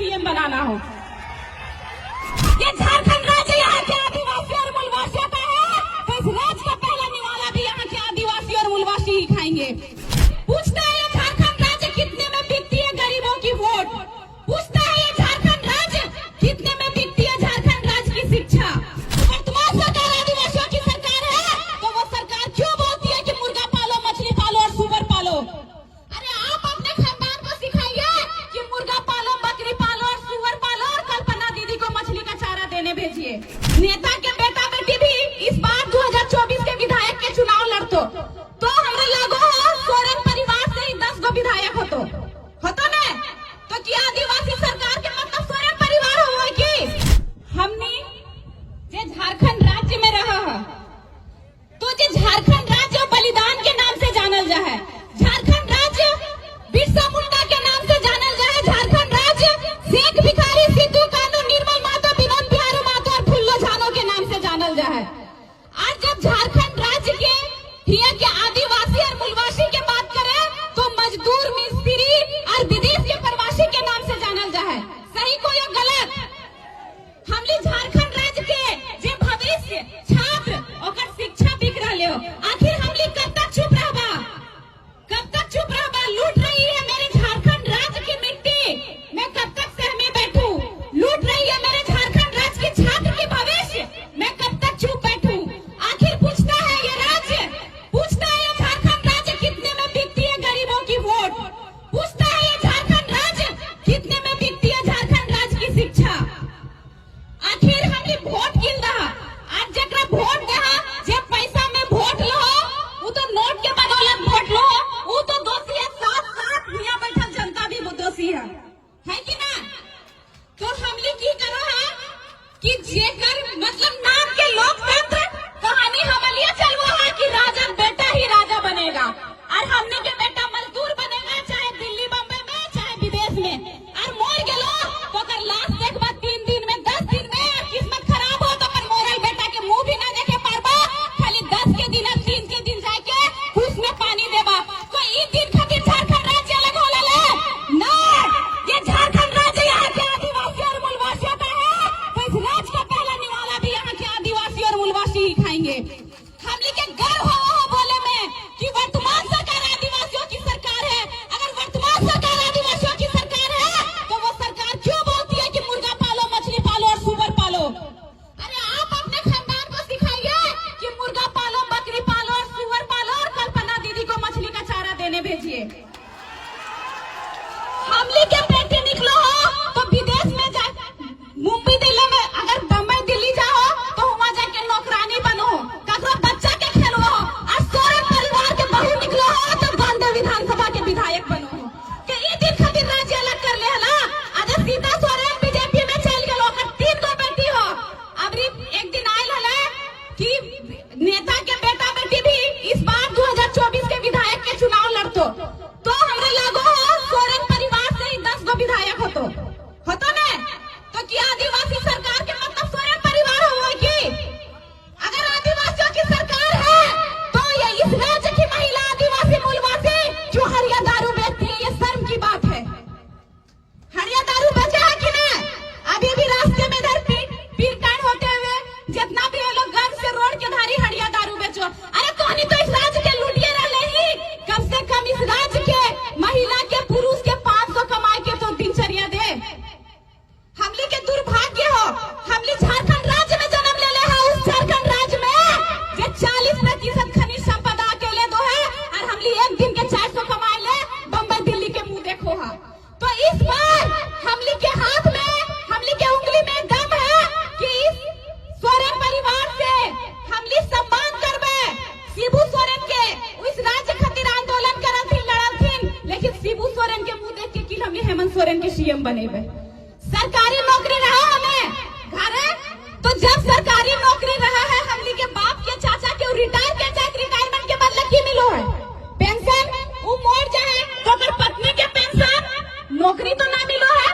CM बनाना हो। ये झारखंड राज्य यहाँ के आदिवासी और मूलवासियों का है, तो इस राज्य का पहला निवाला भी यहाँ के आदिवासी और मूलवासी ही खाएंगे। पूछता है ये झारखंड राज्य कितने में बिकती है गरीबों की वोट। पूछता है ये झारखंड राज्य कितने में बिकती है झारखंड राज्य की शिक्षा। वर्तमान सरकार आदिवासियों की सरकार है, तो वो सरकार क्यों बोलती है कि मुर्गा पालो, मछली पालो और सुअर पालो। अरे आप अपने खानदान को सिखाइए कि मुर्गा पालो, बकरी पालो और सुअर पालो और कल्पना दीदी को मछली का चारा देने भेजिए। नेता के बेटा बेटी भी इस बार 2024 के विधायक के चुनाव लड़तो तो हमरे लागो हो सोरेन परिवार से ही 10 गो विधायक होतो ना, तो क्या आदिवासी सरकार के मतलब सोरेन परिवार हो कि हमने जे झारखंड राज्य में रहा है, तो जे झारखंड राज्य बलिदान के नाम से जानल जा है, झारखंड राज्य बिरसा मुंडा के नाम से जानल जा है, झारखंड राज्य शेख भिखारी, सिद्धू कानू, निर्मल महतो, विनोद बिहारी महतो और फुल्लो झानो के नाम से जानल जा है। आज जब झारखंड राज्य के हिया के आदिवासी और मूलवासी के बात करें तो मजदूर, मिस्त्री और विदेश के प्रवासी के नाम से जानल जा है। सही को या गलत? हमने झारखंड राज्य के जे भविष्य छात्र और शिक्षा बिक रहे हो, आखिर हमने कब तक चुप रहबा? कब तक चुप रहबा? लूट रही है मेरे झारखंड राज्य की मिट्टी, मैं कब तक सहमे बैठूं? लूट रही है मेरे झारखंड राज्य के छात्र की भविष्य, मैं कब तक चुप बैठूं? आखिर पूछता है ये राज्य, पूछता है ये झारखंड राज्य कितने में बिकती है गरीबों की वोट। पूछता है ये झारखंड राज्य कितने में बिकती है झारखंड राज्य की शिक्षा। आखिर हमने वोट किन रहा, आज जकरा वोट दहा जे पैसा में वोट लो, वो तो नोट के बदौलत वोट लो, वो तो दोषी है। साथ साथ मियां बैठल जनता भी दोषी है कि ना? तो हमने की करो है कि जेकर मतलब नाम के लोकतंत्र कहानी हमलिए चलवो है कि राजा बेटा ही राजा बनेगा और हमने के बेटा मजदूर बनेगा, चाहे दिल्ली बम्बई में चाहे विदेश में, और मोर गेलो तो कर लाश देखबा 3 दिन में 10 दिन में, और किस्मत खराब हो तो कर मोरल बेटा के मुंह भी ना देखे पारबा, खाली 10 के दिन 3 के दिन जाके उसमें पानी देबा। कोई ई दिन खातिर झारखंड राज्य अलग होला ले ना, ये झारखंड राज्य यहाँ के आदिवासी और मूलवासियों का है, तो इस राज्य का पहला निवाला भी यहाँ के आदिवासी और मूलवासी ही खाएंगे। हमने के गर्व हो बोले में कि वर्तमान सरकार आदिवासियों की सरकार है। अगर वर्तमान सरकार आदिवासियों की सरकार है, तो वो सरकार क्यों बोलती है कि मुर्गा पालो, मछली पालो और सुअर पालो। अरे आप अपने खानदान को सिखाइए कि मुर्गा पालो, बकरी पालो और सुअर पालो और कल्पना दीदी को मछली का चारा देने भेजिए। हमले के बेटे निकलो हो तो विदेश में जा, मुंबई दिल्ली में, अगर बम्बई दिल्ली जाओ तो वहां जाके नौकरानी बनो, ककरो बच्चा के खेलो, और सोरेन परिवार के बहू निकलो हो तो गांधी विधानसभा के विधायक बनो। कि ई दिन खातिर राज्य अलग कर ले हला, आज सीता सोरेन बीजेपी में चल गेलो, 3 गो बेटी हो। अब एक दिन आयल हला कि नेता के बेटा बेटी भी इस बार 2024 के विधायक के चुनाव लड़तो तो हमरे लागो हो सोरेन परिवार से ही 10 गो विधायक होतो ना, तो क्या आदिवासी सरकार के मतलब सोरेन परिवार हो कि? अगर आदिवासियों की सरकार है तो ये इस राज्य की महिला आदिवासी मूलवासी जो हरिया दारू बेचती है, ये शर्म की बात है। हरिया दारू बेचा है कि ना? अभी भी रास्ते में इधर पीरकांड होते हुए जितना भी लोग गन से रोड के धारी हरिया दारू बेचो। अरे कहानी तो इस राज्य के लुटिए रहे ही, कम से कम इस राज्य के महिला के पुरुष के 500 कमाए के तो दिनचर्या दे। हमली के दुर्भाग्य हो, हमली झारखंड राज्य में जन्म ले है, उस झारखंड राज्य में जो 40% खनिज संपदा अकेले दो है, और हमली एक दिन के 400 कमाए ले बम्बई दिल्ली के मुंह देखो है। तो इस बार हमली के हाथ में, हमली के उंगली में दम है कि इस सोरेन परिवार से हमली सम्मान करबे। शिबू सोरेन के उस राज्य खातिर आंदोलन करथिन, लड़थिन, लेकिन शिबू सोरेन के मुंह देख के कि हमली हेमंत सोरेन के सीएम बनेबे। सरकारी नौकरी रहा हमें घर है, तो जब सरकारी नौकरी रहा है, हमली के बाप के चाचा के रिटायर के जाए, रिटायरमेंट के बाद लकी मिलो है पेंशन, वो मोड़ जाए तो अगर पत्नी के पेंशन, नौकरी तो ना मिलो है,